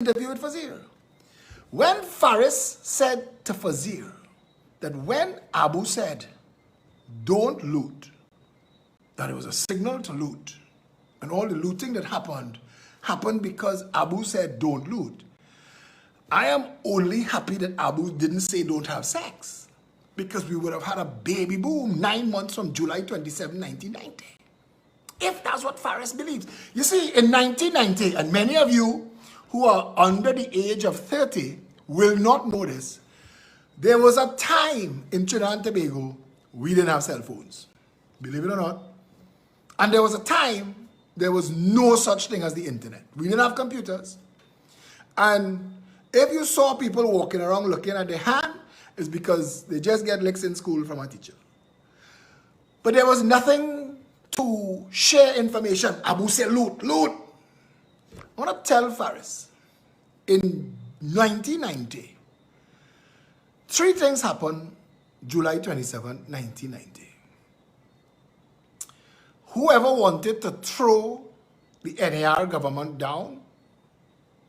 interview with Fazil. When Faris said to Fazil that when Abu said, don't loot, that it was a signal to loot, and all the looting that happened because Abu said, don't loot. I am only happy that Abu didn't say don't have sex, because we would have had a baby boom 9 months from July 27, 1990. If that's what Faris believes. You see, in 1990, and many of you who are under the age of 30 will not know this, there was a time in Trinidad and Tobago we didn't have cell phones. Believe it or not. And there was a time there was no such thing as the internet. We didn't have computers. And if you saw people walking around looking at their hand, it's because they just get licks in school from a teacher. But there was nothing to share information. Abu said, loot, loot. I want to tell Faris, in 1990, 3 things happened July 27, 1990. Whoever wanted to throw the NAR government down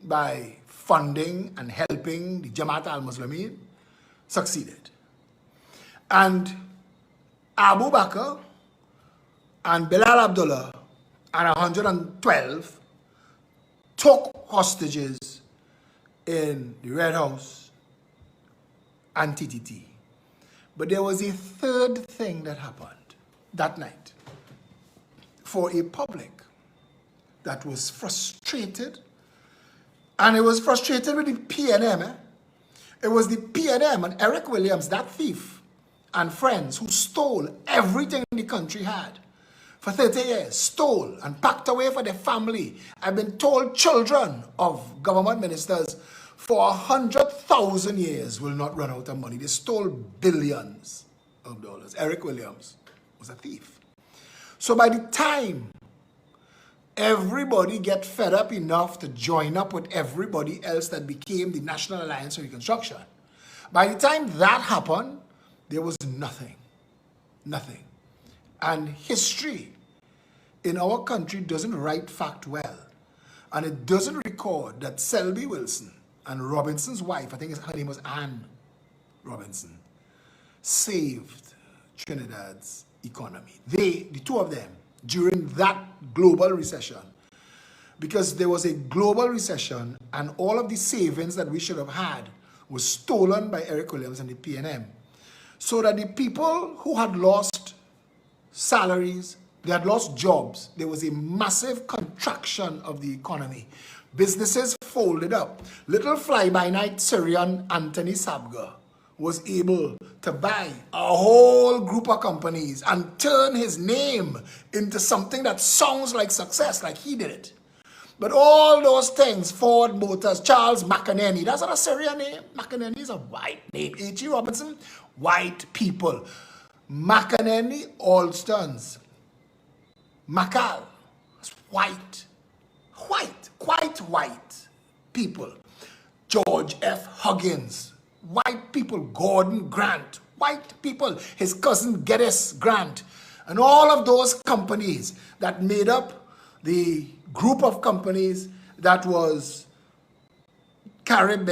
by funding and helping the Jamaat al-Muslimin succeeded. And Abu Bakr and Bilal Abdullah and 112 took hostages in the Red House and TTT. But there was a third thing that happened that night for a public that was frustrated, and it was frustrated with the PNM. It was the PNM and Eric Williams, that thief, and friends who stole everything the country had for 30 years, stole and packed away for their family. I've been told children of government ministers for 100,000 years will not run out of money. They stole billions of dollars. Eric Williams was a thief. So by the time everybody get fed up enough to join up with everybody else that became the National Alliance for Reconstruction, by the time that happened, there was nothing. Nothing. And history in our country doesn't write fact well. And it doesn't record that Selby Wilson and Robinson's wife, I think her name was Anne Robinson, saved Trinidad's economy. The two of them, during that global recession, because there was a global recession and all of the savings that we should have had was stolen by Eric Williams and the PNM. So that the people who had lost salaries, they had lost jobs, there was a massive contraction of the economy. Businesses folded up. Little fly-by-night Syrian Anthony Sabga was able to buy a whole group of companies and turn his name into something that sounds like success, like he did it. But all those things, Ford Motors, Charles McEnany, that's not a Syrian name. McEnany is a white name. H.E. Robinson, white people. McEnany, Alstons, Macal, white, quite white people. George F. Huggins, white people. Gordon Grant, white people. His cousin Geddes Grant. And all of those companies that made up the group of companies that was Carib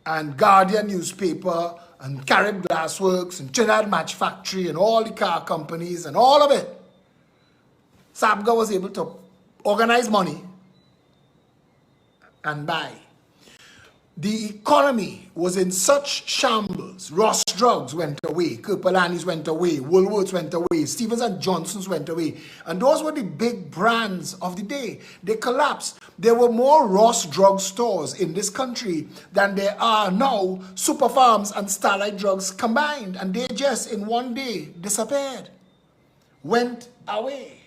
and Guardian newspaper and Carib Glassworks and Trinidad Match Factory and all the car companies and all of it. Sabga was able to organize money and buy. The economy was in such shambles. Ross Drugs went away, Kirpalanis went away, Woolworths went away, Stevens and Johnson's went away. And those were the big brands of the day. They collapsed. There were more Ross Drug stores in this country than there are now Super Farms and Starlight Drugs combined. And they just in one day disappeared, went away.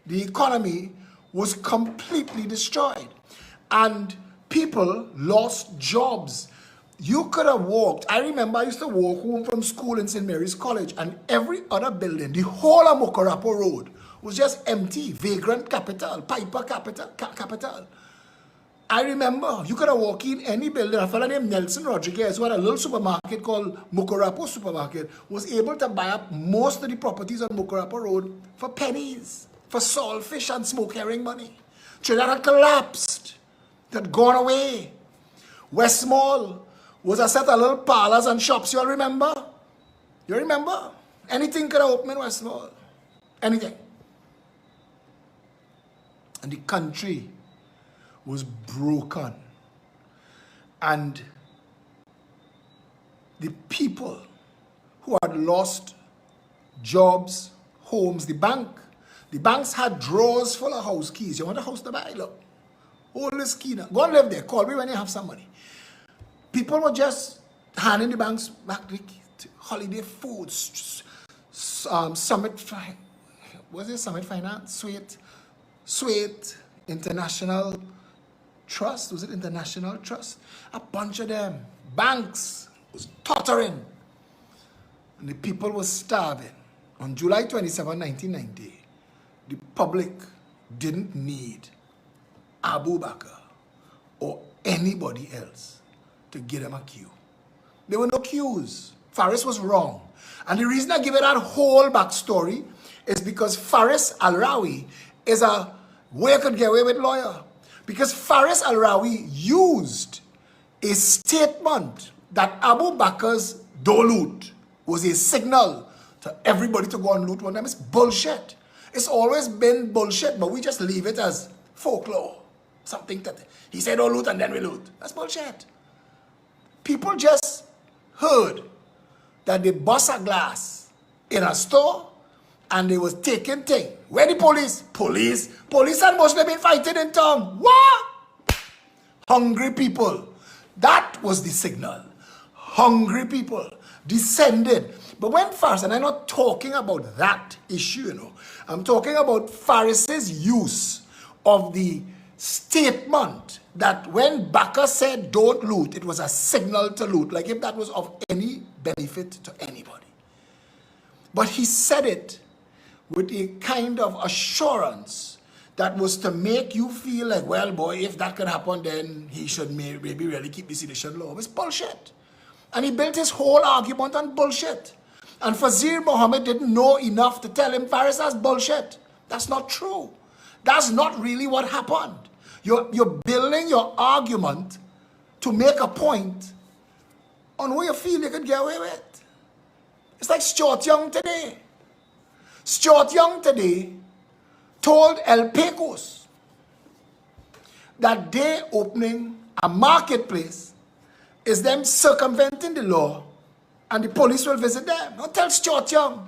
The economy was completely destroyed. And people lost jobs. You could have walked. I remember I used to walk home from school in St. Mary's College, and every other building, the whole of Mokorapo Road, was just empty. Vagrant Capital, Piper Capital. I remember you could have walked in any building. A fellow named Nelson Rodriguez, who had a little supermarket called Mokorapo Supermarket, was able to buy up most of the properties on Mokorapo Road for pennies, for saltfish and smoke herring money. Trinidad had collapsed. It had gone away. West Mall was a set of little parlors and shops, you all remember? You remember? Anything could have opened in West Mall. Anything. And the country was broken. And the people who had lost jobs, homes, the banks had drawers full of house keys. You want a house to buy? Look. Hold this key now. Go and live there. Call me when you have some money. People were just handing the banks back the key to holiday foods, Summit Finance? Sweet International Trust. Was it International Trust? A bunch of them. Banks was tottering. And the people were starving. On July 27, 1990, the public didn't need Abu Bakr or anybody else to give them a queue. There were no queues. Faris was wrong. And the reason I give it that whole backstory is because Faris Al-Rawi is a way could get away with lawyer. Because Faris Al-Rawi used a statement that Abu Bakr's don't loot was a signal to everybody to go and loot one time. It's bullshit. It's always been bullshit, but we just leave it as folklore. Something that he said, oh, loot and then we loot. That's bullshit. People just heard that they bust a glass in a store and they was taking thing. Where the police? Police and Muslim been fighting in town. What? Hungry people. That was the signal. Hungry people descended. But when Faris, and I'm not talking about that issue, you know, I'm talking about Faris's use of the statement that when Bakr said don't loot, it was a signal to loot, like if that was of any benefit to anybody. But he said it with a kind of assurance that was to make you feel like, well, boy, if that could happen, then he should maybe really keep the sedition law. It's bullshit. And he built his whole argument on bullshit. And Fazil Muhammad didn't know enough to tell him, Faris, that's bullshit. That's not true. That's not really what happened. You're building your argument to make a point on who you feel you could get away with. It's like Stuart Young today. Stuart Young today told El Pecos that they opening a marketplace is them circumventing the law and the police will visit them. Don't tell Stuart Young.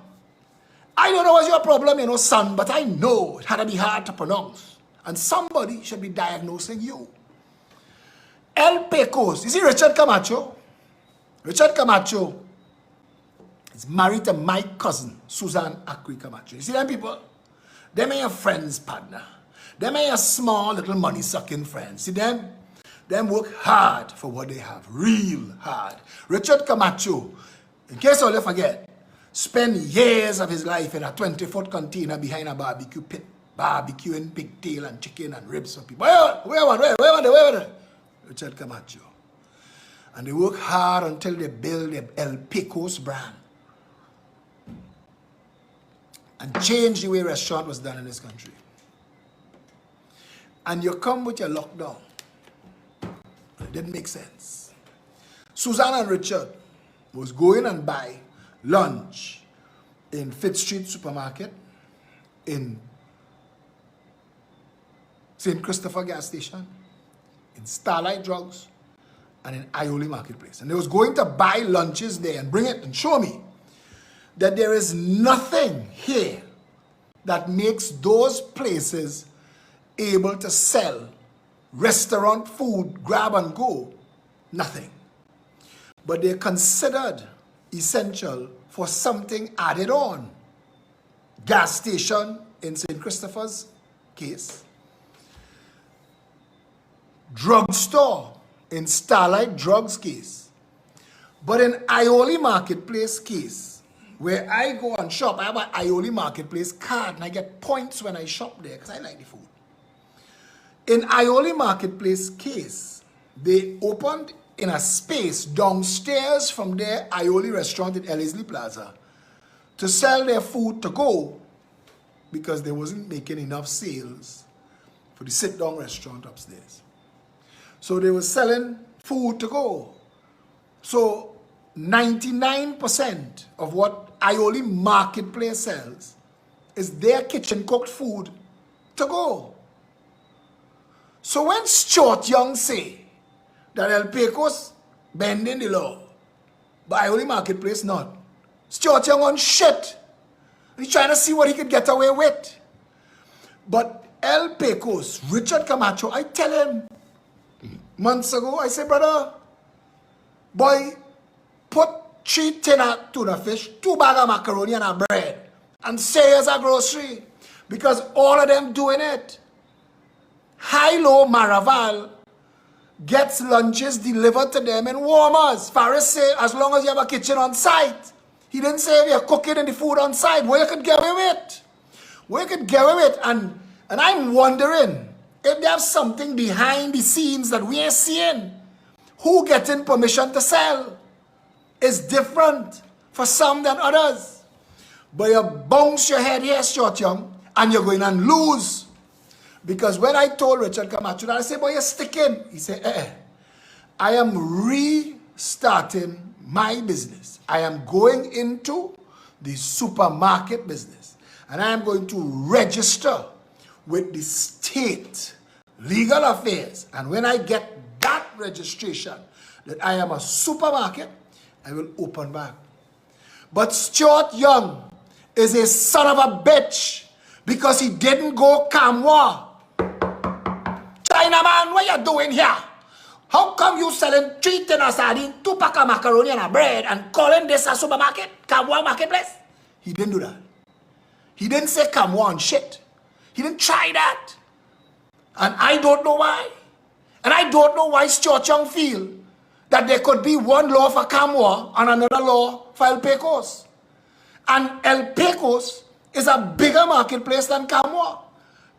I don't know what's your problem, you know, son, but I know it had to be hard to pronounce. And somebody should be diagnosing you. El Pecos. You see Richard Camacho? Richard Camacho is married to my cousin, Susan Acri Camacho. You see them people? Them are your friends, partner. Them are your small little money-sucking friends. See them? Them work hard for what they have. Real hard. Richard Camacho, in case all you forget, spent years of his life in a 20-foot container behind a barbecue pit, barbecuing pigtail and chicken and ribs for people. Where? Richard Camacho. And they work hard until they build the El Pecos brand and change the way restaurant was done in this country. And you come with your lockdown. It didn't make sense. Susan and Richard was going and buy lunch in Fifth Street Supermarket, in St. Christopher gas station, in Starlight Drugs, and in Ioli Marketplace. And they was going to buy lunches there and bring it and show me that there is nothing here that makes those places able to sell restaurant food, grab and go. Nothing. But they're considered essential for something added on. Gas station in St. Christopher's case. Drugstore in Starlight Drugs case. But in Ioli Marketplace case, where I go and shop, I have an Ioli Marketplace card and I get points when I shop there because I like the food. In Ioli Marketplace case, they opened in a space downstairs from their Ioli restaurant in Ellerslie Plaza to sell their food to go because they wasn't making enough sales for the sit-down restaurant upstairs. So they were selling food to go. So 99% of what Ioli Marketplace sells is their kitchen cooked food to go. So when Stuart Young say that El Pecos bending the law, but Ioli Marketplace not, Stuart Young on shit. He's trying to see what he could get away with. But El Pecos, Richard Camacho, I tell him months ago, I say, brother, boy, put 3 tin of tuna fish, 2 bags of macaroni and a bread, and say as a grocery. Because all of them doing it. High-low Maraval gets lunches delivered to them in warmers. Faris say, as long as you have a kitchen on site. He didn't say if you're cooking in the food on site, where you could get away with. Where you could get away with. And I'm wondering if there's something behind the scenes that we ain't seeing. Who getting permission to sell is different for some than others. But you bounce your head here, Stuart Young, and you're going and lose. Because when I told Richard Camacho that, I said, boy, you're sticking. He said, I am restarting my business. I am going into the supermarket business. And I am going to register with the state legal affairs. And when I get that registration, that I am a supermarket, I will open back. But Stuart Young is a son of a bitch because he didn't go Kamwa. Chinaman, what you doing here? How come you selling 3 tin of sardine, 2 pack of macaroni and a bread and calling this a supermarket, Kamwa Marketplace? He didn't do that. He didn't say Kamwa and shit. He didn't try that. And I don't know why. And I don't know why Stuart Young feel that there could be one law for Kamwa and another law for El Pecos. And El Pecos is a bigger marketplace than Kamwa.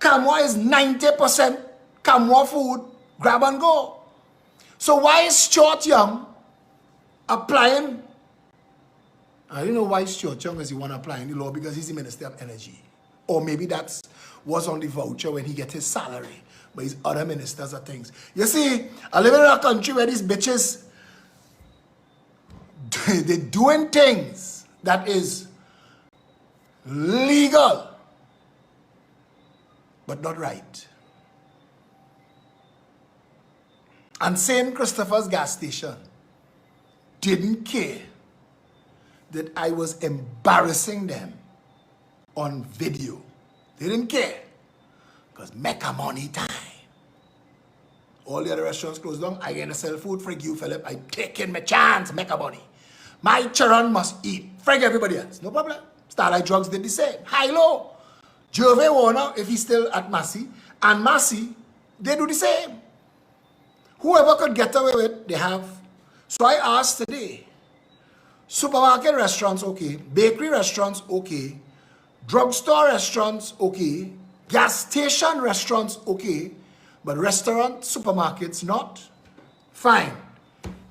Kamwa is 90% Kamwa food, grab and go. So why is Stuart Young applying? I don't know why Stuart Young is the one applying the law, because he's the Minister of Energy. Or maybe that was on the voucher when he gets his salary. But his other ministers are things. You see, I live in a country where these bitches, they're doing things that is legal, but not right. And St. Christopher's gas station didn't care that I was embarrassing them on video. They didn't care. Because make a money time. All the other restaurants closed down. I gonna sell food for you, Philip. I taking my chance, make a money. My children must eat. Frig everybody else. No problem. Starlight Drugs did the same. High-low. Gervais Warner, if he's still at Massey, and Massey, they do the same. Whoever could get away with, they have. So I asked today, supermarket restaurants, okay. Bakery restaurants, okay. Drugstore restaurants, okay. Gas station restaurants, okay. But restaurant, supermarkets, not. Fine.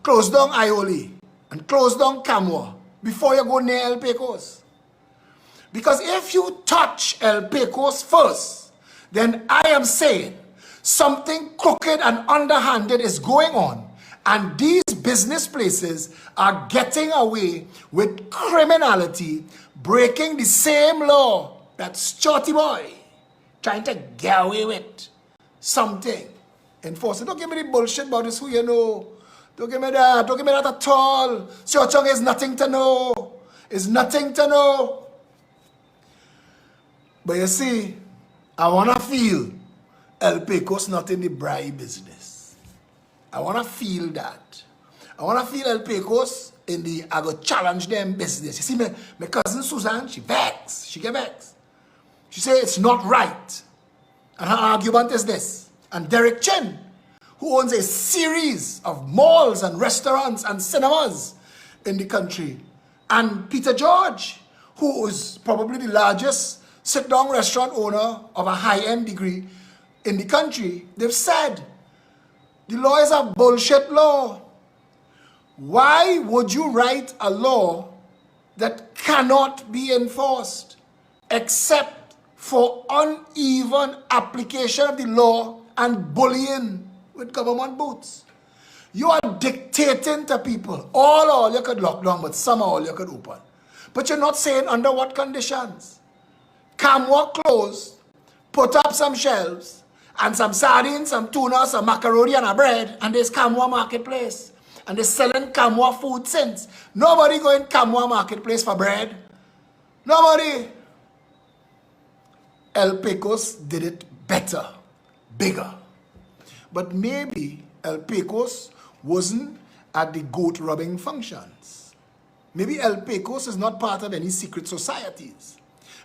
Close down Ioli and close down Kamwa before you go near El Pecos. Because if you touch El Pecos first, then I am saying something crooked and underhanded is going on. And these business places are getting away with criminality, breaking the same law that Shorty Boy trying to get away with something. Enforce it. Don't give me the bullshit about this, who you know. Don't give me that. Don't give me that at all. Stuart Young is nothing to know. It's nothing to know. But you see, I want to feel El Pecos not in the bribe business. I want to feel that. I want to feel El Pecos in the I go challenge them business. You see, my cousin Suzanne, she vex. She get vexed. She say it's not right. And her argument is this. And Derek Chin, who owns a series of malls and restaurants and cinemas in the country, and Peter George, who is probably the largest sit-down restaurant owner of a high-end degree in the country, they've said the law is a bullshit law. Why would you write a law that cannot be enforced except for uneven application of the law and bullying with government boots. You are dictating to people. All you could lock down, but some all you could open. But you're not saying under what conditions. Camwa closed, put up some shelves, and some sardines, some tuna, some macaroni, and a bread, and there's Camwa Marketplace. And they're selling Camwa food since. Nobody going Camwa Marketplace for bread. Nobody. El Pecos did it better, bigger. But maybe El Pecos wasn't at the goat rubbing functions. Maybe El Pecos is not part of any secret societies.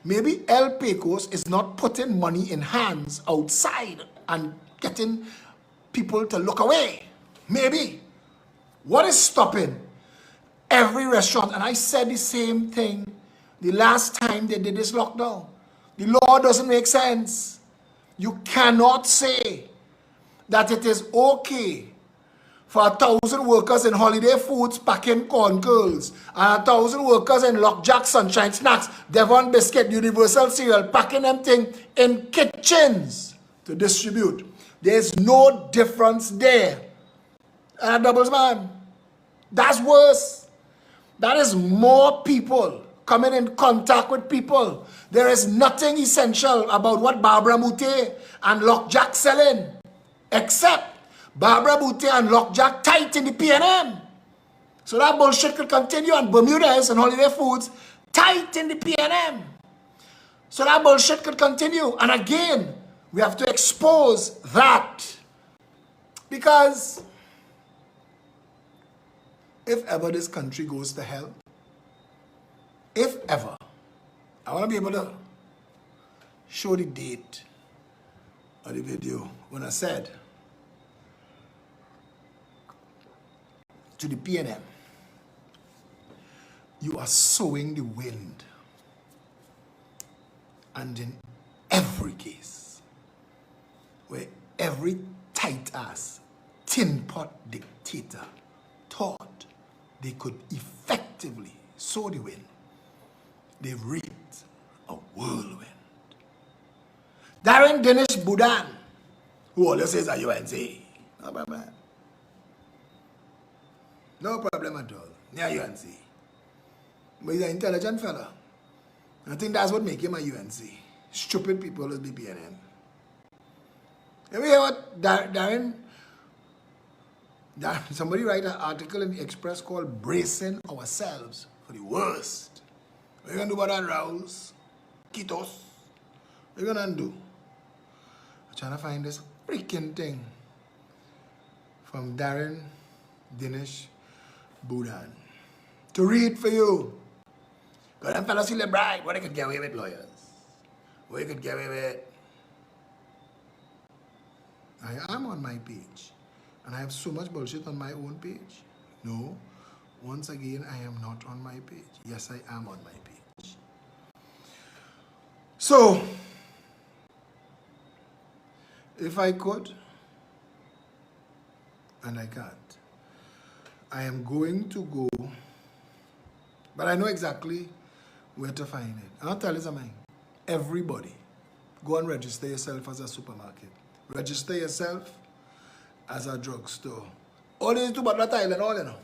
Maybe El Pecos is not putting money in hands outside and getting people to look away. Maybe. What is stopping every restaurant? And I said the same thing the last time they did this lockdown. The law doesn't make sense. You cannot say that it is okay for 1,000 workers in Holiday Foods packing corn curls and 1,000 workers in Lockjack Sunshine Snacks, Devon Biscuit, Universal Cereal, packing them thing in kitchens to distribute. There's no difference there. And doubles, man. That's worse. That is more people coming in contact with people. There is nothing essential about what Barbara Moutet and Lockjack selling, except Barbara Moutet and Lockjack tight in the P&M. So that bullshit could continue, and Bermuda's and Holiday Foods tight in the P&M. So that bullshit could continue. And again, we have to expose that. Because if ever this country goes to hell, if ever, I want to be able to show the date of the video when I said to the PNM, you are sowing the wind. And in every case, where every tight-ass, tin-pot dictator thought they could effectively sow the wind, they reaped a whirlwind. Darren Dinesh Budan, who always says a UNC, no problem. No problem at all. Near UNC. But he's an intelligent fella. I think that's what makes him a UNC. Stupid people will be PNN. You hear what Darren, somebody write an article in the Express called Bracing Ourselves for the Worst. What are you going to do about that, Rouse? Kitos? What are you going to do? I'm trying to find this freaking thing from Darren Dinesh Budan to read for you. Because them fellas feel bright. What they could get away with, lawyers? What they could get away with? I am on my page. And I have so much bullshit on my own page. No. Once again, I am not on my page. Yes, I am on my page. So, if I could, and I can't, I am going to go, but I know exactly where to find it. I'll tell you something. Everybody, go and register yourself as a supermarket. Register yourself as a drugstore. All you do but that island, all you know.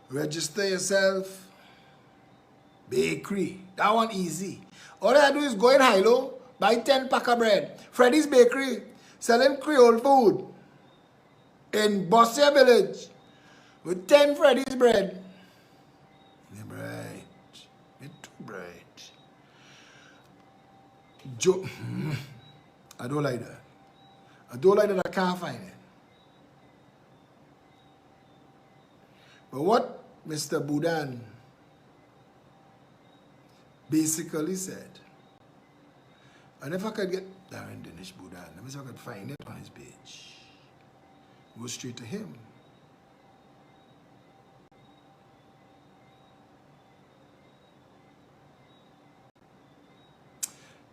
Register yourself, bakery. That one easy. All I do is go in high-low, buy 10 pack of bread. Freddy's Bakery, selling Creole food in Bossier Village with 10 Freddy's bread. They're bright. They're too bright. I don't like that. I don't like that I can't find it. But what Mr. Budan basically said, and if I could get Darren Dinesh Budan, let me see if I could find it on his page. Go straight to him.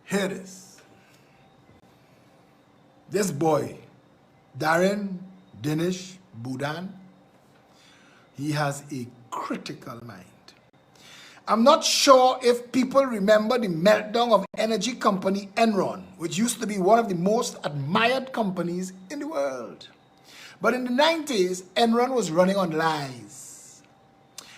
Here it is. This boy, Darren Dinesh Budan, he has a critical mind. I'm not sure if people remember the meltdown of energy company Enron, which used to be one of the most admired companies in the world. But in the 90s, Enron was running on lies.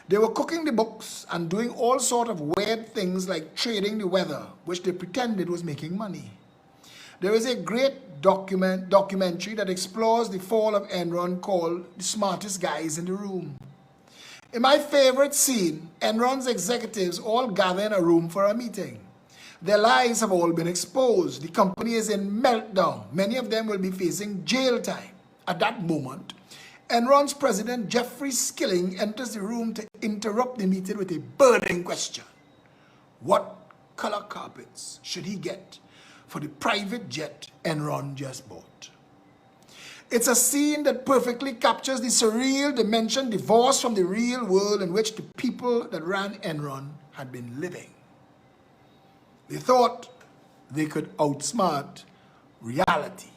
They were cooking the books and doing all sorts of weird things like trading the weather, which they pretended was making money. There is a great documentary that explores the fall of Enron called The Smartest Guys in the Room. In my favorite scene, Enron's executives all gather in a room for a meeting. Their lies have all been exposed. The company is in meltdown. Many of them will be facing jail time. At that moment, Enron's president, Jeffrey Skilling, enters the room to interrupt the meeting with a burning question. What color carpets should he get for the private jet Enron just bought? It's a scene that perfectly captures the surreal dimension divorced from the real world in which the people that ran Enron had been living. They thought they could outsmart reality.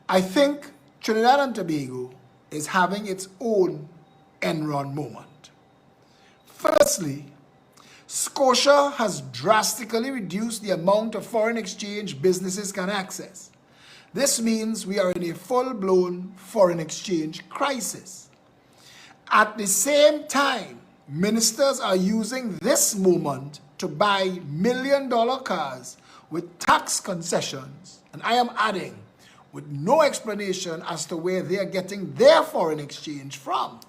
I think Trinidad and Tobago is having its own Enron moment. Firstly, Scotia has drastically reduced the amount of foreign exchange businesses can access. This means we are in a full-blown foreign exchange crisis. At the same time, ministers are using this moment to buy million-dollar cars with tax concessions, and I am adding, with no explanation as to where they are getting their foreign exchange from.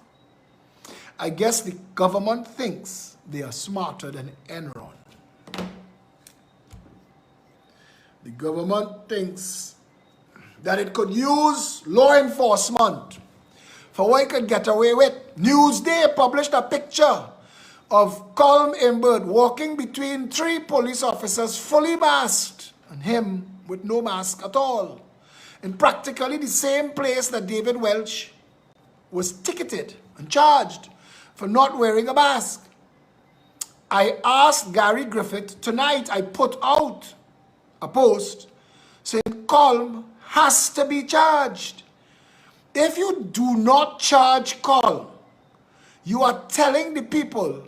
I guess the government thinks they are smarter than Enron. The government thinks that it could use law enforcement for what it could get away with. Newsday published a picture of Colm Imbert walking between 3 police officers fully masked and him with no mask at all, in practically the same place that David Welch was ticketed and charged for not wearing a mask. I asked Gary Griffith tonight, I put out a post saying Colm has to be charged. If you do not charge Colm, you are telling the people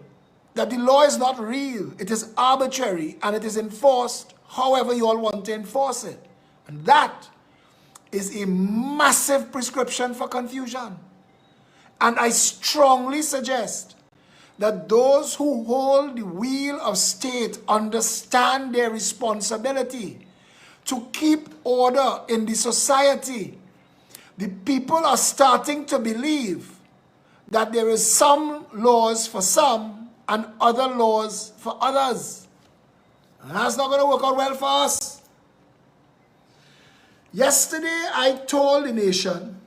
that the law is not real, it is arbitrary, and it is enforced however you all want to enforce it. And that is a massive prescription for confusion. And I strongly suggest that those who hold the wheel of state understand their responsibility to keep order in the society. The people are starting to believe that there is some laws for some and other laws for others. And that's not going to work out well for us. Yesterday, I told the nation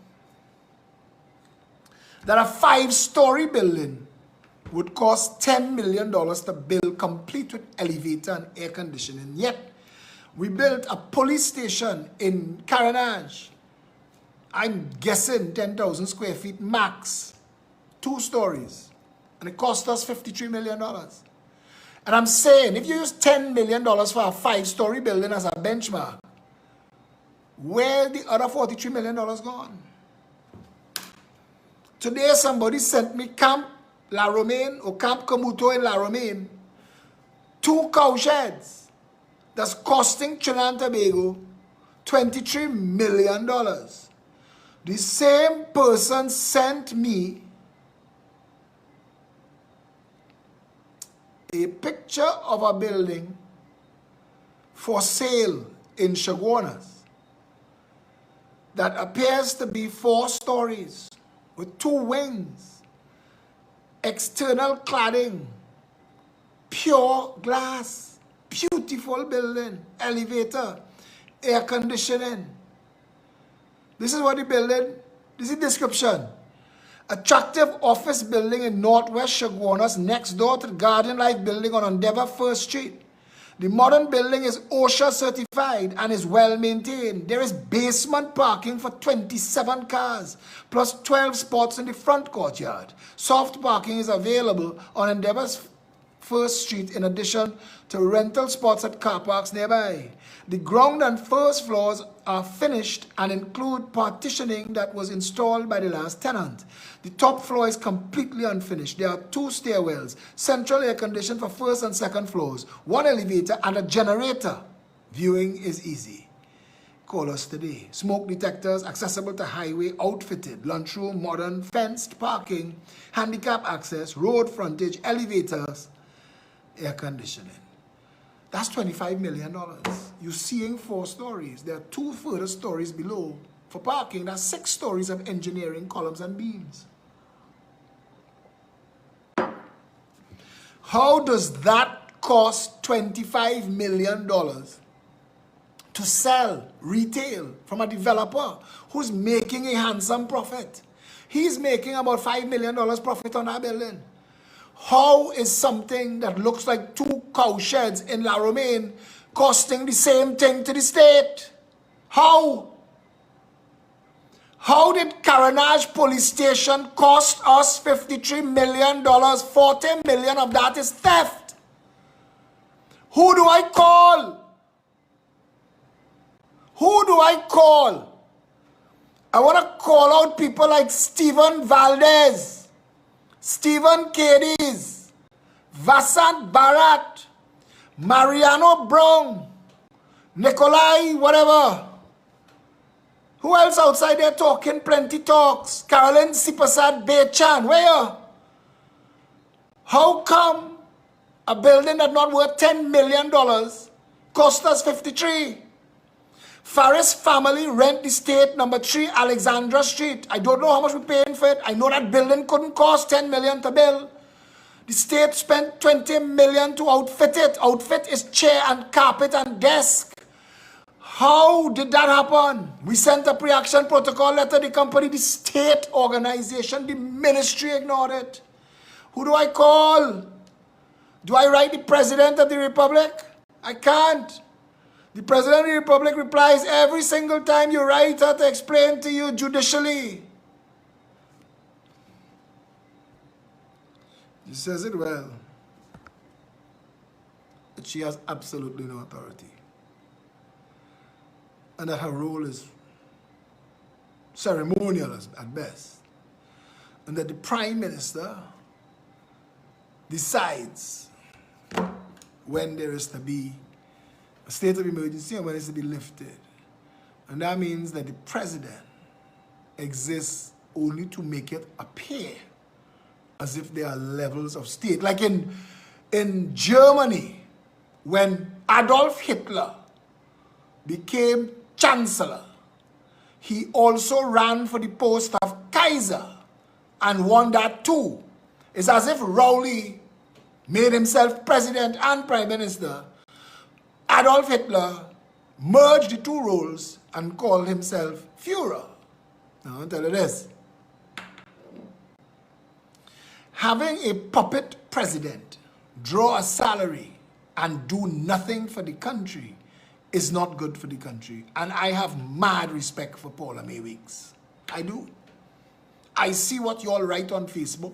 that a 5-story building would cost $10 million to build, complete with elevator and air conditioning. Yet, we built a police station in Carenage. I'm guessing 10,000 square feet max, 2 stories. And it cost us $53 million. And I'm saying, if you use $10 million for a 5-story building as a benchmark, where the other $43 million gone? Today, somebody sent me Camp La Romaine or Camp Camuto in La Romaine, 2 cowsheds that's costing Trinidad and Tobago $23 million. The same person sent me a picture of a building for sale in Chaguanas that appears to be 4 stories with 2 wings, external cladding, pure glass, beautiful building, elevator, air conditioning. This is what the building, this is the description. Attractive office building in Northwest Chaguanas next door to the garden-like building on Endeavour 1st Street. The modern building is OSHA certified and is well maintained. There is basement parking for 27 cars, plus 12 spots in the front courtyard. Soft parking is available on Endeavour 1st Street in addition to rental spots at car parks nearby. The ground and first floors are finished and include partitioning that was installed by the last tenant. The top floor is completely unfinished. There are 2 stairwells, central air conditioning for first and second floors, 1 elevator and a generator. Viewing is easy. Call us today. Smoke detectors accessible to highway, outfitted, lunchroom, modern, fenced parking, handicap access, road frontage, elevators, air conditioning. That's $25 million. You're seeing 4 stories. There are 2 further stories below for parking. That's 6 stories of engineering, columns and beams. How does that cost $25 million to sell retail from a developer who's making a handsome profit? He's making about $5 million profit on that building. How is something that looks like 2 cow sheds in La Romaine costing the same thing to the state? How? How did Carenage Police Station cost us $53 million? $40 million of that is theft. Who do I call? Who do I call? I want to call out people like Stephen Valdez, Stephen Cadiz, Vasant Bharat, Mariano Brown, Nikolai whatever. Who else outside there talking plenty talks? Carolyn Sipasad Bechan, where? How come a building that's not worth $10 million cost us 53? Faris family rent the state number 3 Alexandra Street. I don't know how much we're paying for it. I know that building couldn't cost $10 million to build. The state spent $20 million to outfit it. Outfit is chair and carpet and desk. How did that happen? We sent a pre-action protocol letter. The company, the state organization, the ministry ignored it. Who do I call? Do I write the President of the Republic? I can't. The President of the Republic replies every single time you write her to explain to you judicially. She says it well. But she has absolutely no authority. And that her role is ceremonial at best. And that the Prime Minister decides when there is to be a state of emergency and when it's to be lifted. And that means that the President exists only to make it appear as if there are levels of state. Like in Germany, when Adolf Hitler became Chancellor, he also ran for the post of Kaiser and won that too. It's as if Rowley made himself President and Prime Minister. Adolf Hitler merged the 2 roles and called himself Führer. Now I'll tell you this. Having a puppet president draw a salary and do nothing for the country is not good for the country. And I have mad respect for Paula May Weeks. I do. I see what you all write on Facebook.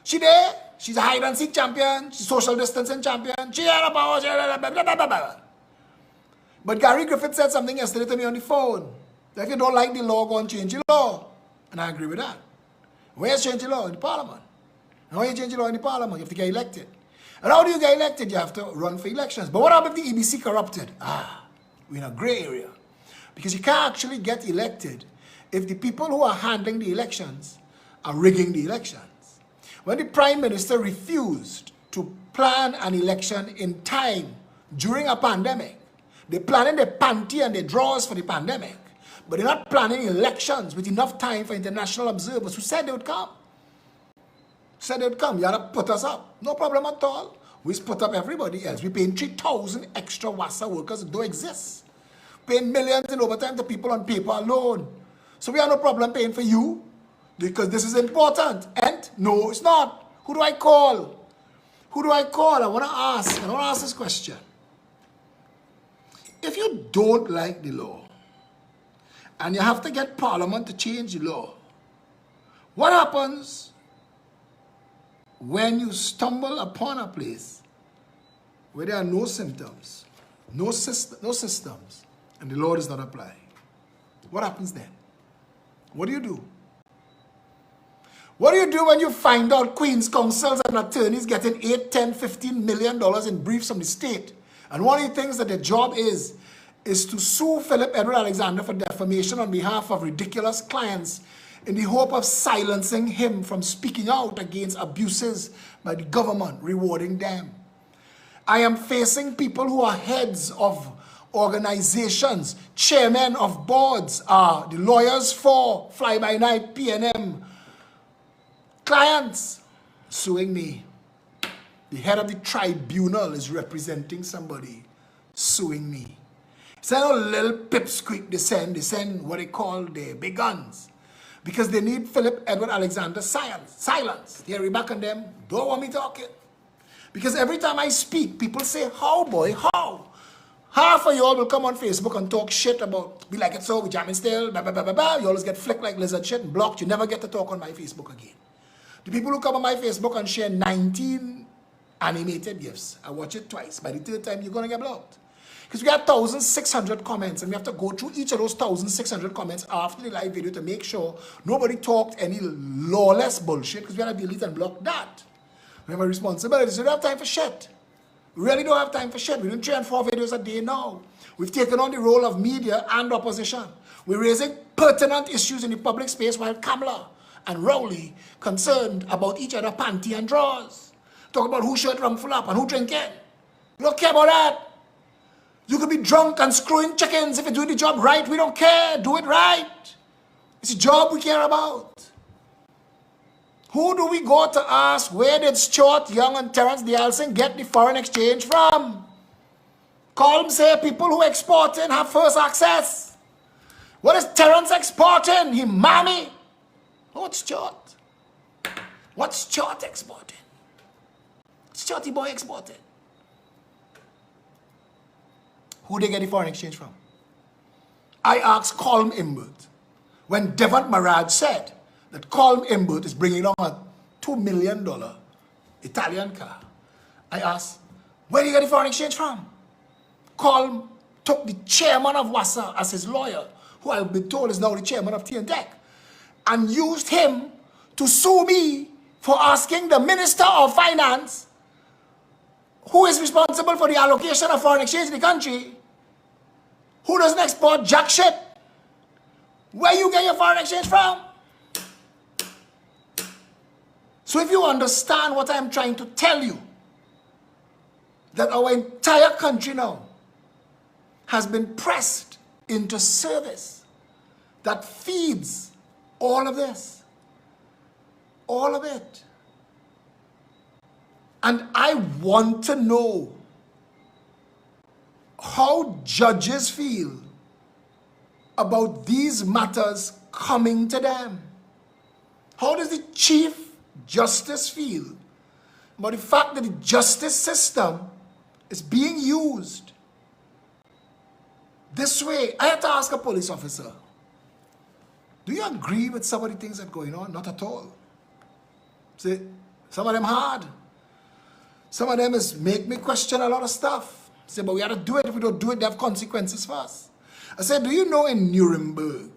She there, she's a hide and seek champion, she's social distancing champion, she had a power, blah, blah, blah, blah, blah. But Gary Griffith said something yesterday to me on the phone. That if you don't like the law, go and change the law. And I agree with that. Where you change the law? In the parliament. And how you change the law in the parliament? You have to get elected. And how do you get elected? You have to run for elections. But what about if the EBC corrupted? We're in a gray area. Because you can't actually get elected if the people who are handling the elections are rigging the elections. When the Prime Minister refused to plan an election in time during a pandemic, they're planning the panty and the draws for the pandemic, but they're not planning elections with enough time for international observers who said they would come. Said they would come. You had to put us up. No problem at all. We put up everybody else. We're paying 3,000 extra WASA workers that don't exist. Paying millions in overtime to people on paper alone. So we have no problem paying for you because this is important. And no, it's not. Who do I call? Who do I call? I want to ask this question. If you don't like the law and you have to get Parliament to change the law, what happens when you stumble upon a place where there are no symptoms, no systems, and the law does not apply? What happens then? What do you do? What do you do when you find out Queen's counsels and attorneys getting $8, $10, $15 million in briefs from the state? And one of the things that their job is to sue Philip Edward Alexander for defamation on behalf of ridiculous clients in the hope of silencing him from speaking out against abuses by the government, rewarding them. I am facing people who are heads of organizations, chairmen of boards, the lawyers for fly-by-night PNM clients suing me. The head of the tribunal is representing somebody suing me. It's not a little pipsqueak they send what they call their big guns. Because they need Philip Edward Alexander silence. They're back on them, don't want me talking. Because every time I speak, people say, how boy, how? Half of y'all will come on Facebook and talk shit about, be like it so, we jamming still, blah, blah, blah, blah, blah. You always get flicked like lizard shit and blocked. You never get to talk on my Facebook again. The people who come on my Facebook and share 19 animated gifs, I watch it twice. By the third time, you're going to get blocked. Because we have 1,600 comments, and we have to go through each of those 1,600 comments after the live video to make sure nobody talked any lawless bullshit, because we have to delete and block that. We have a responsibility, so we don't have time for shit. We really don't have time for shit. We're doing 3 and 4 videos a day now. We've taken on the role of media and opposition. We're raising pertinent issues in the public space while Kamala and Rowley concerned about each other panty and drawers. Talk about who shirt rum full up and who drinking. We don't care about that. You could be drunk and screwing chickens if you're doing the job right. We don't care. Do it right. It's a job we care about. Who do we go to ask, where did Stuart Young and Terence Dialson get the foreign exchange from? Call them, say, people who exporting have first access. What is Terence exporting? He mammy. What's Stuart? What's Stuart exporting? Stuarty boy exporting. Who they get the foreign exchange from? I asked Colm Imbert when Devon Marad said that Colm Imbert is bringing on a $2 million Italian car. I asked, where do you get the foreign exchange from? Colm took the chairman of WASA as his lawyer, who I've been told is now the chairman of TNTech, and used him to sue me for asking the Minister of Finance, who is responsible for the allocation of foreign exchange in the country, who doesn't export jack shit, where you get your foreign exchange from? So if you understand what I'm trying to tell you, that our entire country now has been pressed into service that feeds all of this, all of it. And I want to know how judges feel about these matters coming to them. How does the Chief Justice feel about the fact that the justice system is being used this way? I had to ask a police officer, do you agree with some of the things that are going on? Not at all. See, some of them hard. Some of them is make me question a lot of stuff. Say, but we have to do it. If we don't do it, they have consequences for us. I said, do you know in Nuremberg,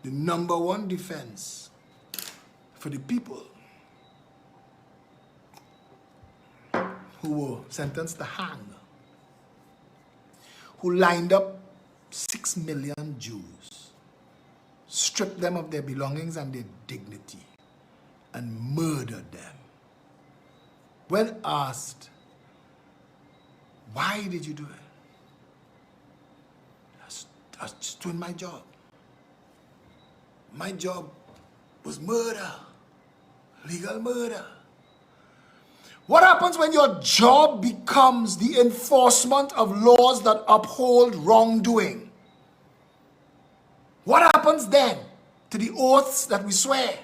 the #1 defense for the people who were sentenced to hang, who lined up 6 million Jews, stripped them of their belongings and their dignity, and murdered them. When asked, why did you do it? I was just doing my job. My job was murder, legal murder. What happens when your job becomes the enforcement of laws that uphold wrongdoing? What happens then to the oaths that we swear?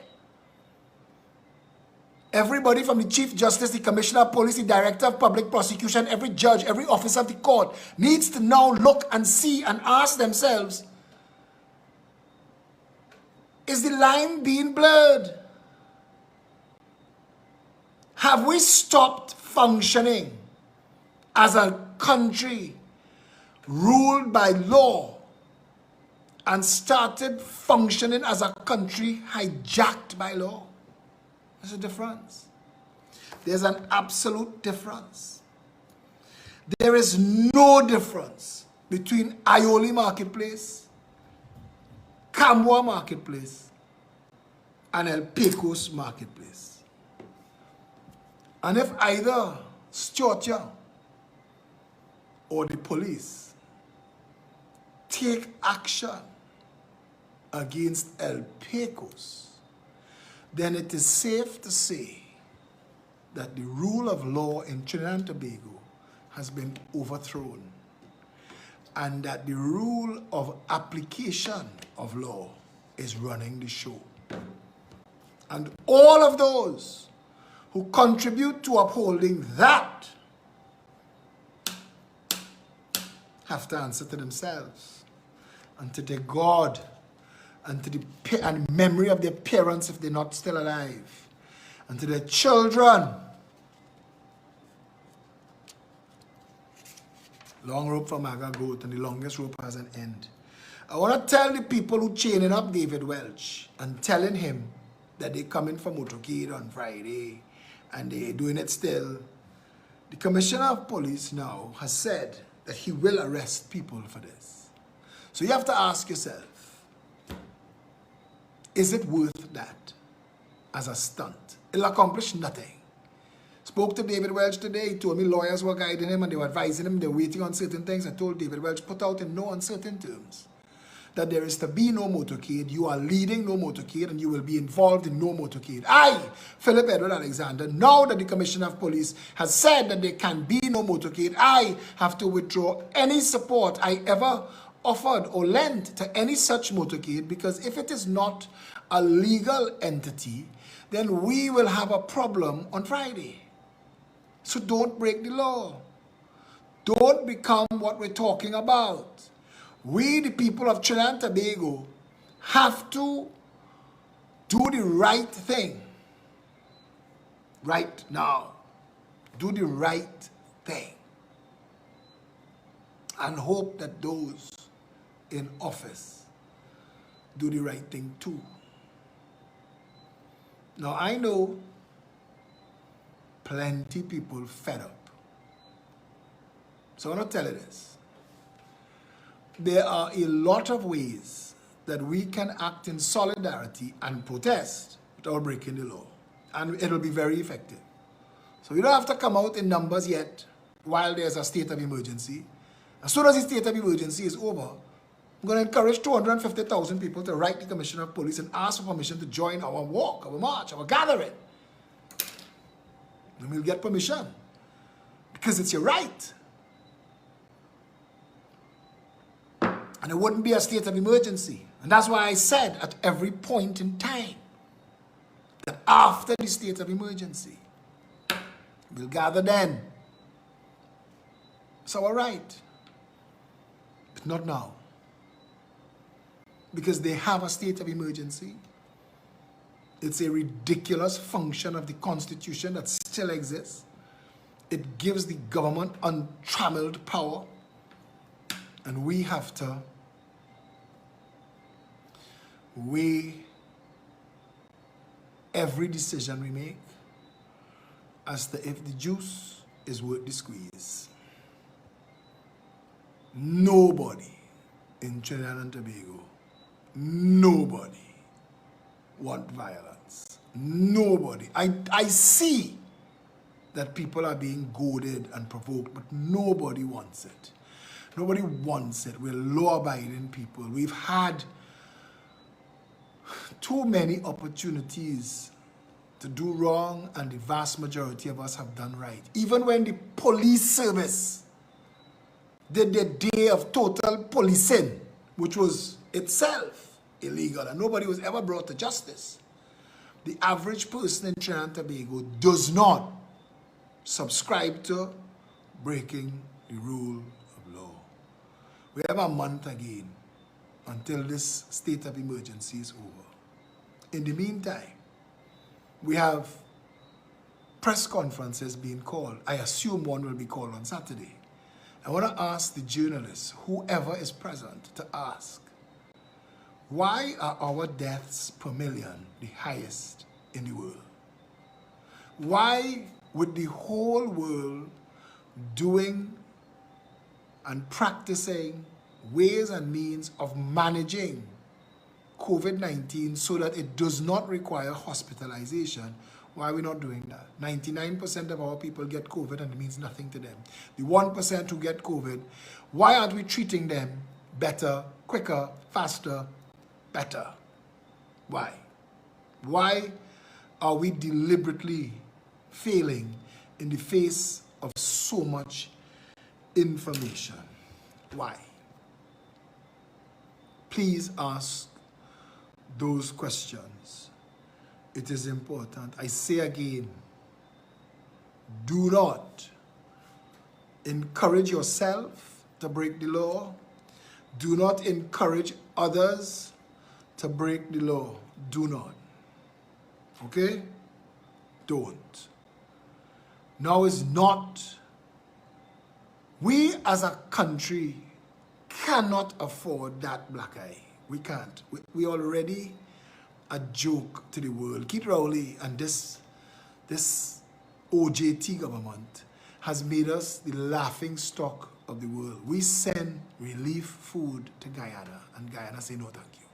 Everybody from the Chief Justice, the Commissioner of Police, the Director of Public Prosecution, every judge, every officer of the court needs to now look and see and ask themselves, is the line being blurred? Have we stopped functioning as a country ruled by law and started functioning as a country hijacked by law. There's a difference. There's an absolute difference. There is no difference between Ioli Marketplace, Camboa Marketplace, and El Pecos Marketplace. And if either Stuart Young or the police take action against El Pecos, then it is safe to say that the rule of law in Trinidad and Tobago has been overthrown, and that the rule of application of law is running the show. And all of those who contribute to upholding that have to answer to themselves and to their God and to the memory of their parents if they're not still alive, and to their children. Long rope for Maga goat, and the longest rope has an end. I want to tell the people who chaining up David Welch and telling him that they're coming for motorcade on Friday and they're doing it still. The Commissioner of Police now has said that he will arrest people for this. So you have to ask yourself, is it worth that as a stunt? It'll accomplish nothing. Spoke to David Welch today. He told me lawyers were guiding him and they were advising him. They're waiting on certain things. I told David Welch, put out in no uncertain terms that there is to be no motorcade. You are leading no motorcade and you will be involved in no motorcade. I, Philip Edward Alexander, now that the Commissioner of Police has said that there can be no motorcade, I have to withdraw any support I ever offered or lent to any such motorcade, because if it is not a legal entity, then we will have a problem on Friday. So don't break the law. Don't become what we're talking about. We, the people of Trinidad and Tobago, have to do the right thing right now. Do the right thing. And hope that those in office do the right thing too. Now, I know plenty people fed up. So I want to tell you this. There are a lot of ways that we can act in solidarity and protest without breaking the law. And it'll be very effective. So you don't have to come out in numbers yet while there's a state of emergency. As soon as the state of emergency is over, I'm going to encourage 250,000 people to write the Commissioner of Police and ask for permission to join our walk, our march, our gathering. And we'll get permission. Because it's your right. And it wouldn't be a state of emergency. And that's why I said at every point in time that after the state of emergency, we'll gather then. It's our right. But not now. Because they have a state of emergency. It's a ridiculous function of the Constitution that still exists. It gives the government untrammeled power. And we have to weigh every decision we make as to if the juice is worth the squeeze. Nobody in Trinidad and Tobago, nobody want violence. Nobody. I see that people are being goaded and provoked, but nobody wants it. Nobody wants it. We're law-abiding people. We've had too many opportunities to do wrong, and the vast majority of us have done right. Even when the police service did their day of total policing, which was itself illegal, and nobody was ever brought to justice, the average person in Trinidad and Tobago does not subscribe to breaking the rule of law. We have a month again until this state of emergency is over. In the meantime, we have press conferences being called. I assume one will be called on Saturday. I want to ask the journalists, whoever is present, to ask, Why are our deaths per million the highest in the world? Why would the whole world doing and practicing ways and means of managing COVID-19 so that it does not require hospitalization? Why are we not doing that? 99% of our people get COVID and it means nothing to them. The 1% who get COVID, why aren't we treating them better, quicker, faster, better? Why? Why are we deliberately failing in the face of so much information? Why? Please ask those questions. It is important. I say again, do not encourage yourself to break the law. Do not encourage others to break the law. Do not. Okay? Don't. Now is not. We as a country cannot afford that black eye. We can't. We already a joke to the world. Keith Rowley and this OJT government has made us the laughing stock of the world. We send relief food to Guyana and Guyana say no thank you.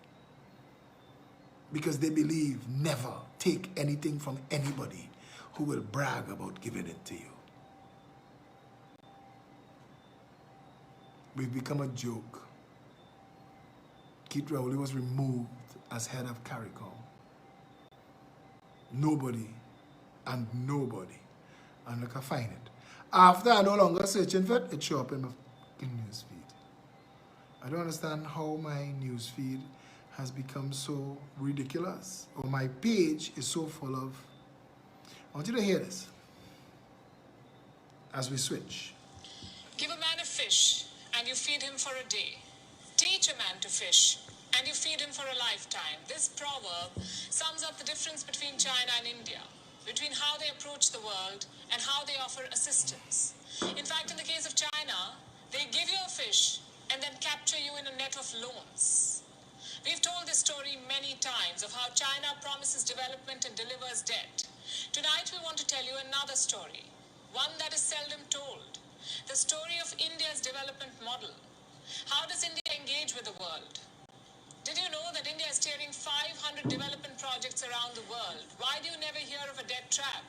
Because they believe never take anything from anybody who will brag about giving it to you. We've become a joke. Keith Rowley was removed as head of CARICOM. Nobody, and I can find it. After I no longer searching for it, it show up in my news feed. I don't understand how my news feed has become so ridiculous, or my page is so full of. I want you to hear this as we switch. Give a man a fish and you feed him for a day. Teach a man to fish and you feed him for a lifetime. This proverb sums up the difference between China and India, between how they approach the world and how they offer assistance. In fact, in the case of China, they give you a fish and then capture you in a net of loans. We've told this story many times of how China promises development and delivers debt. Tonight we want to tell you another story, one that is seldom told. The story of India's development model. How does India engage with the world? Did you know that India is steering 500 development projects around the world? Why do you never hear of a debt trap?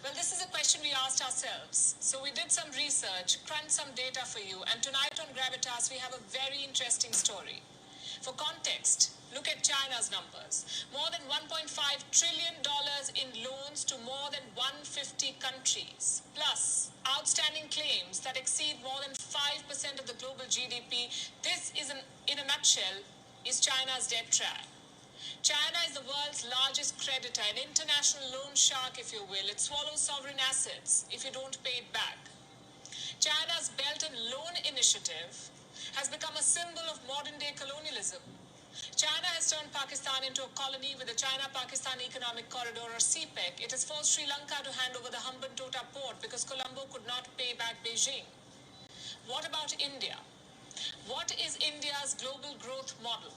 Well, this is a question we asked ourselves. So we did some research, crunched some data for you, and tonight on Gravitas we have a very interesting story. For context, look at China's numbers. More than $1.5 trillion in loans to more than 150 countries. Plus, outstanding claims that exceed more than 5% of the global GDP. This is, in a nutshell, is China's debt trap. China is the world's largest creditor, an international loan shark, if you will. It swallows sovereign assets if you don't pay it back. China's Belt and Loan Initiative has become a symbol of modern-day colonialism. China has turned Pakistan into a colony with the China-Pakistan Economic Corridor, or CPEC. It has forced Sri Lanka to hand over the Hambantota port because Colombo could not pay back Beijing. What about India? What is India's global growth model?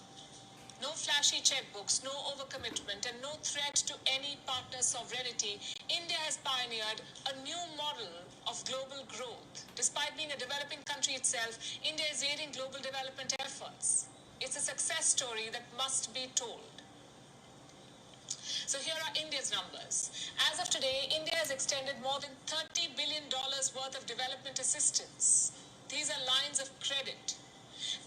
No flashy checkbooks, no overcommitment, and no threat to any partner's sovereignty. India has pioneered a new model of global growth. Despite being a developing country itself, India is aiding global development efforts. It's a success story that must be told. So here are India's numbers. As of today, India has extended more than $30 billion worth of development assistance. These are lines of credit.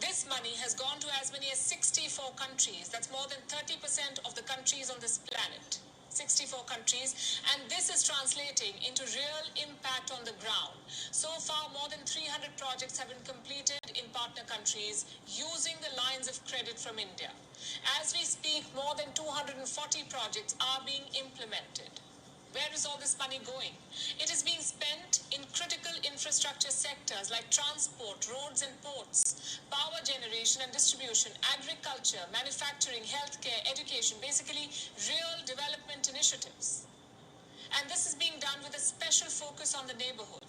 This money has gone to as many as 64 countries. That's more than 30% of the countries on this planet. 64 countries, and this is translating into real impact on the ground. So far, more than 300 projects have been completed in partner countries using the lines of credit from India. As we speak, more than 240 projects are being implemented. Where is all this money going? It is being spent in critical infrastructure sectors like transport, roads and ports, power generation and distribution, agriculture, manufacturing, healthcare, education, basically real development initiatives. And this is being done with a special focus on the neighborhood.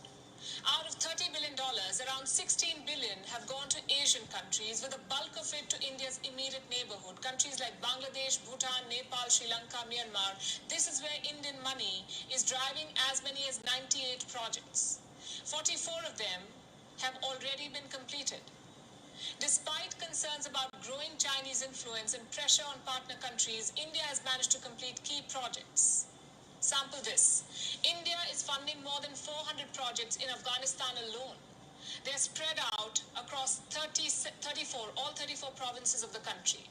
Out of $30 billion, around $16 billion have gone to Asian countries, with the bulk of it to India's immediate neighborhood, countries like Bangladesh, Bhutan, Nepal, Sri Lanka, Myanmar. This is where Indian money is driving as many as 98 projects. 44 of them have already been completed. Despite concerns about growing Chinese influence and pressure on partner countries, India has managed to complete key projects. Sample this. India is funding more than 400 projects in Afghanistan alone. They're spread out across all 34 provinces of the country.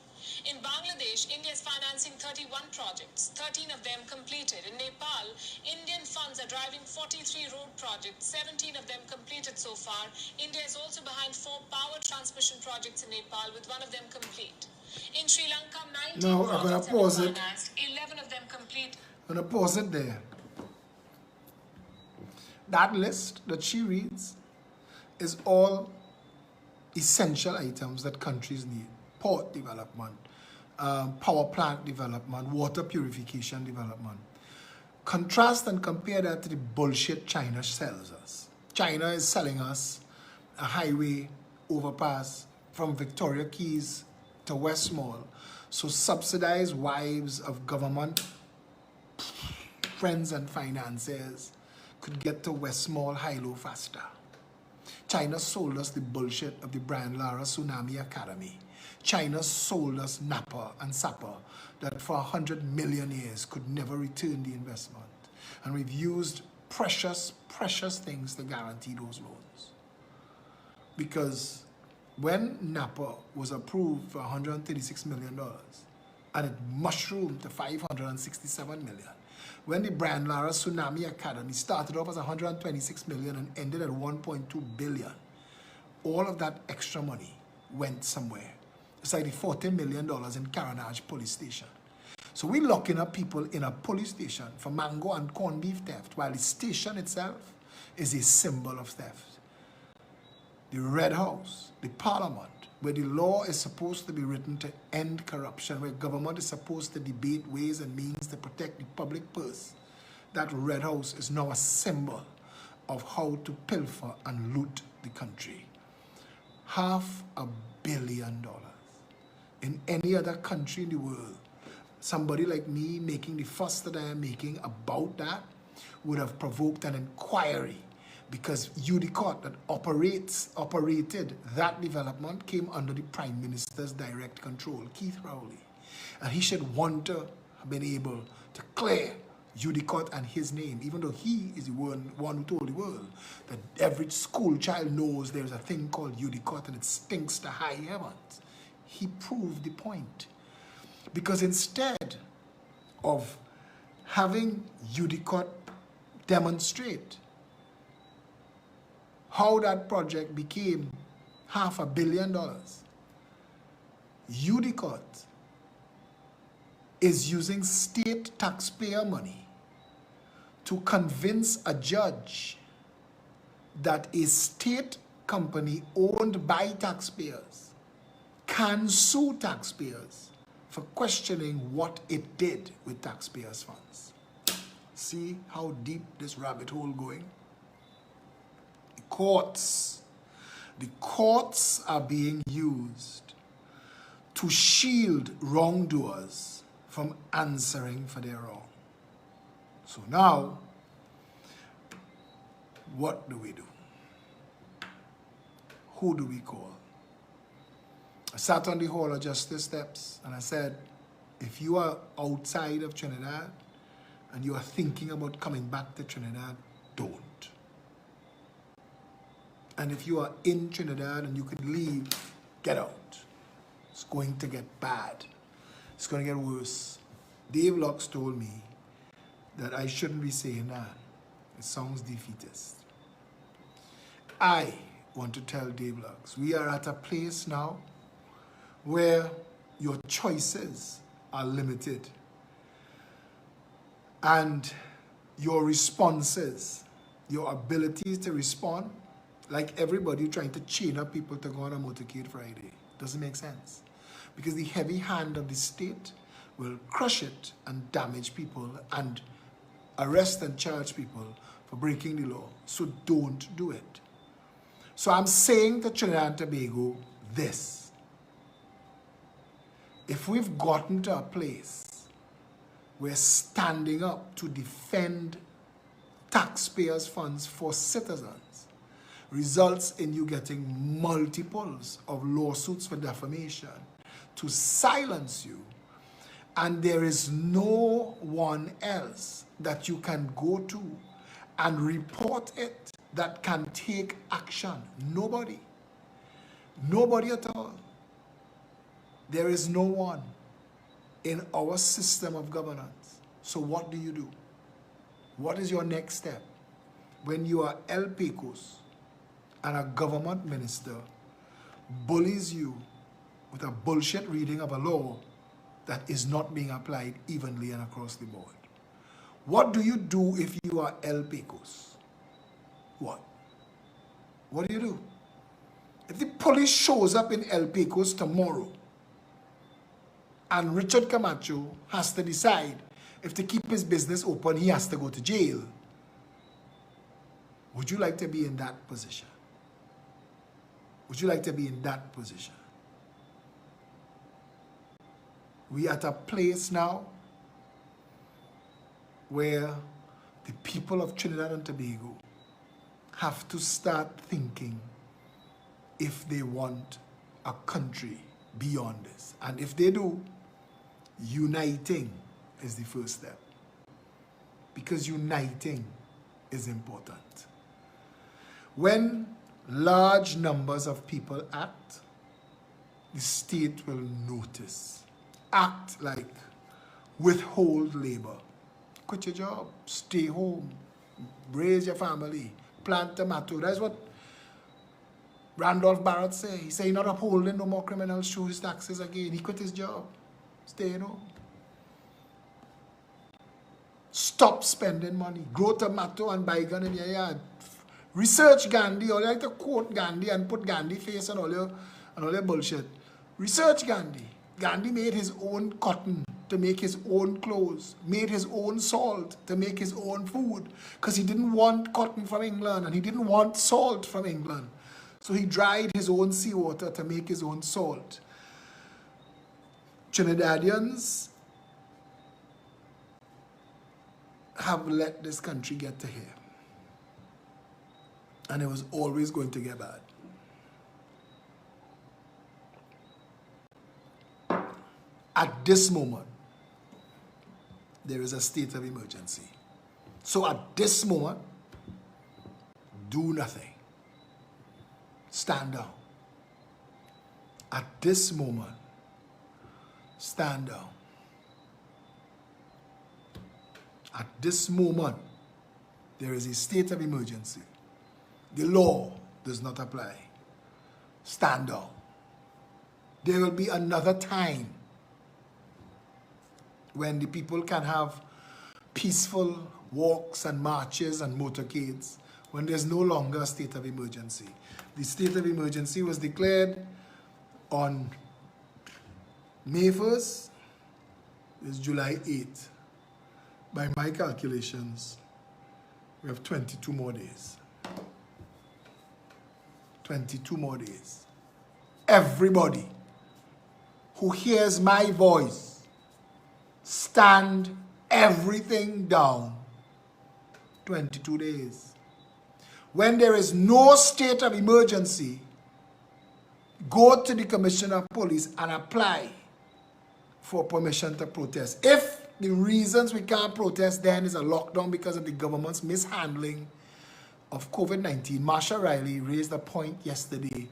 In Bangladesh, India is financing 31 projects, 13 of them completed. In Nepal, Indian funds are driving 43 road projects, 17 of them completed so far. India is also behind 4 power transmission projects in Nepal, with one of them complete. In Sri Lanka, 19 Now, I'm going to projects have pause been it. financed, 11 of them complete. I'm going to pause it there. That list that she reads is all essential items that countries need. Port development, power plant development, water purification development. Contrast and compare that to the bullshit China sells us. China is selling us a highway overpass from Victoria Keys to West Mall. So subsidized wives of government friends and financiers could get to West Mall high-low faster. China sold us the bullshit of the Brian Lara Tsunami Academy. China sold us Napa and Sapa that for 100 million years could never return the investment. And we've used precious, precious things to guarantee those loans. Because when Napa was approved for $136 million and it mushroomed to $567 million, when the Brian Lara Tsunami Academy started off as $126 million and ended at $1.2 billion, all of that extra money went somewhere. It's like the $40 million in Caranage police station. So we're locking up people in a police station for mango and corned beef theft, while the station itself is a symbol of theft. The Red House, the Parliament, where the law is supposed to be written to end corruption, where government is supposed to debate ways and means to protect the public purse, that Red House is now a symbol of how to pilfer and loot the country. $500 million. In any other country in the world, somebody like me making the fuss that I am making about that would have provoked an inquiry, because UDCOT that operated that development came under the Prime Minister's direct control, Keith Rowley. And he should want to have been able to clear UDCOT and his name, even though he is the one who told the world that every school child knows there's a thing called UDCOT and it stinks to high heavens. He proved the point. Because instead of having UDCOT demonstrate how that project became $500 million, UDCOT is using state taxpayer money to convince a judge that a state company owned by taxpayers can sue taxpayers for questioning what it did with taxpayers' funds. See how deep this rabbit hole going? The courts are being used to shield wrongdoers from answering for their wrong. So now, what do we do? Who do we call? I sat on the Hall of Justice steps and I said, if you are outside of Trinidad and you are thinking about coming back to Trinidad, don't. And if you are in Trinidad and you can leave, get out. It's going to get bad. It's going to get worse. Dave Locks told me that I shouldn't be saying that. It sounds defeatist. I want to tell Dave Locks, we are at a place now where your choices are limited and your responses, your abilities to respond, like everybody trying to chain up people to go on a motorcade Friday. Doesn't make sense. Because the heavy hand of the state will crush it and damage people and arrest and charge people for breaking the law. So don't do it. So I'm saying to Trinidad and Tobago this. If we've gotten to a place where standing up to defend taxpayers' funds for citizens results in you getting multiples of lawsuits for defamation to silence you, and there is no one else that you can go to and report it that can take action. Nobody. Nobody at all. There is no one in our system of governance. So what do you do? What is your next step? When you are El Pecos and a government minister bullies you with a bullshit reading of a law that is not being applied evenly and across the board. What do you do if you are El Pecos? What? What do you do? If the police shows up in El Pecos tomorrow and Richard Camacho has to decide if to keep his business open, he has to go to jail, would you like to be in that position? Would you like to be in that position? We are at a place now where the people of Trinidad and Tobago have to start thinking if they want a country beyond this. And if they do, uniting is the first step. Because uniting is important. When large numbers of people act, the state will notice. Act like withhold labor. Quit your job, stay home, raise your family, plant tomato. That's what Randolph Barrett said. He said he's not upholding no more criminals through his taxes again. He quit his job. Stay home. Stop spending money. Grow tomato and bygone in your yard. Research Gandhi. Or you like to quote Gandhi and put Gandhi face and all your bullshit. Research Gandhi. Gandhi made his own cotton to make his own clothes, made his own salt to make his own food, because he didn't want cotton from England and he didn't want salt from England. So he dried his own seawater to make his own salt. Trinidadians have let this country get to here. And it was always going to get bad. At this moment, there is a state of emergency. So at this moment, do nothing. Stand down. At this moment, stand down. At this moment, there is a state of emergency. The law does not apply. Stand down. There will be another time when the people can have peaceful walks and marches and motorcades, when there's no longer a state of emergency. The state of emergency was declared on May 1st, it's July 8th. By my calculations, we have 22 more days. 22 more days. Everybody who hears my voice, stand everything down. 22 days. When there is no state of emergency, go to the Commissioner of Police and apply for permission to protest. If the reasons we can't protest then is a lockdown because of the government's mishandling of COVID-19, Marsha Riley raised a point yesterday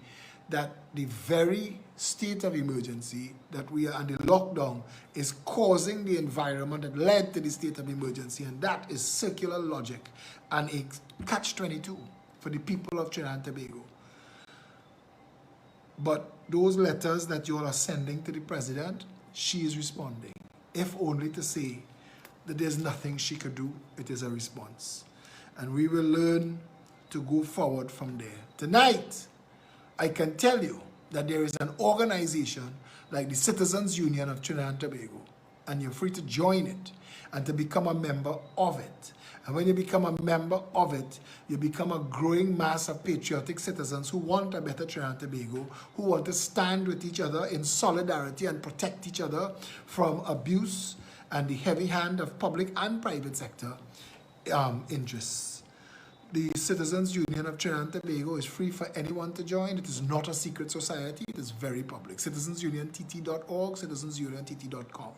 that the very state of emergency that we are under lockdown is causing the environment that led to the state of emergency, and that is circular logic and a catch-22 for the people of Trinidad and Tobago. But those letters that you all are sending to the president, she is responding, if only to say that there's nothing she could do. It is a response. And we will learn to go forward from there. Tonight, I can tell you that there is an organization like the Citizens Union of Trinidad and Tobago and you're free to join it and to become a member of it. And when you become a member of it, you become a growing mass of patriotic citizens who want a better Trinidad and Tobago, who want to stand with each other in solidarity and protect each other from abuse and the heavy hand of public and private sector interests. The Citizens Union of Trinidad and Tobago is free for anyone to join. It is not a secret society. It is very public. citizensuniontt.org, citizensuniontt.com.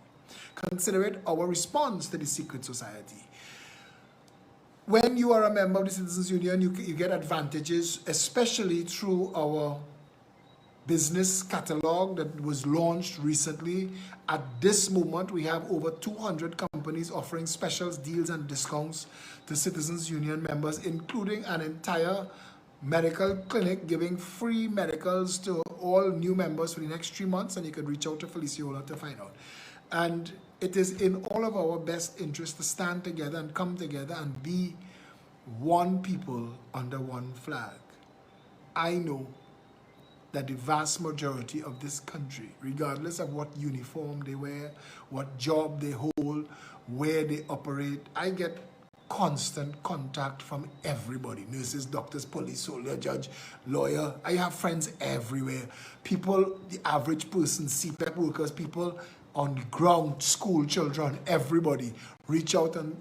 Consider it our response to the secret society. When you are a member of the Citizens Union, you get advantages, especially through our business catalog that was launched recently. At this moment, we have over 200 companies offering specials, deals, and discounts to Citizens Union members, including an entire medical clinic giving free medicals to all new members for the next 3 months, and you can reach out to Felicia Ola to find out. And it is in all of our best interest to stand together and come together and be one people under one flag. I know that the vast majority of this country, regardless of what uniform they wear, what job they hold, where they operate, I get constant contact from everybody. Nurses, doctors, police, soldier, judge, lawyer. I have friends everywhere. People, the average person, CPEP workers, people on the ground, school children, everybody reach out and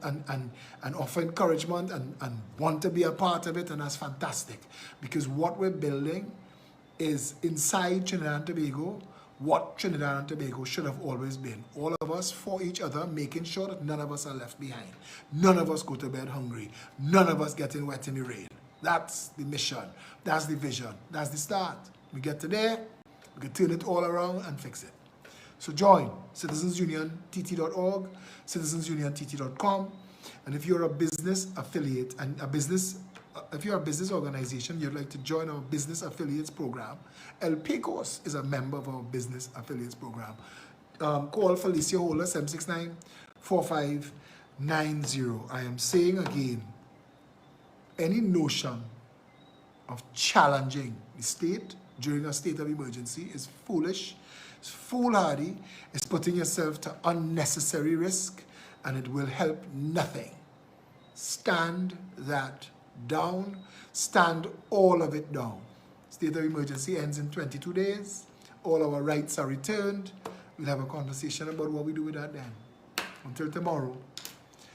offer encouragement and want to be a part of it, and that's fantastic. Because what we're building is inside Trinidad and Tobago what Trinidad and Tobago should have always been. All of us for each other, making sure that none of us are left behind. None of us go to bed hungry. None of us getting wet in the rain. That's the mission. That's the vision. That's the start. We get to there, we can turn it all around and fix it. So join citizensuniontt.org, citizensuniontt.com, and if you're a business affiliate and if you're a business organization, you'd like to join our business affiliates program, El Pecos is a member of our business affiliates program. Call Felicia Hola 769-4590. I am saying again, any notion of challenging the state during a state of emergency is foolish, it's foolhardy, it's putting yourself to unnecessary risk, and it will help nothing. Stand that down, stand all of it down. State of emergency ends in 22 days. All our rights are returned. We'll have a conversation about what we do with that then. Until tomorrow.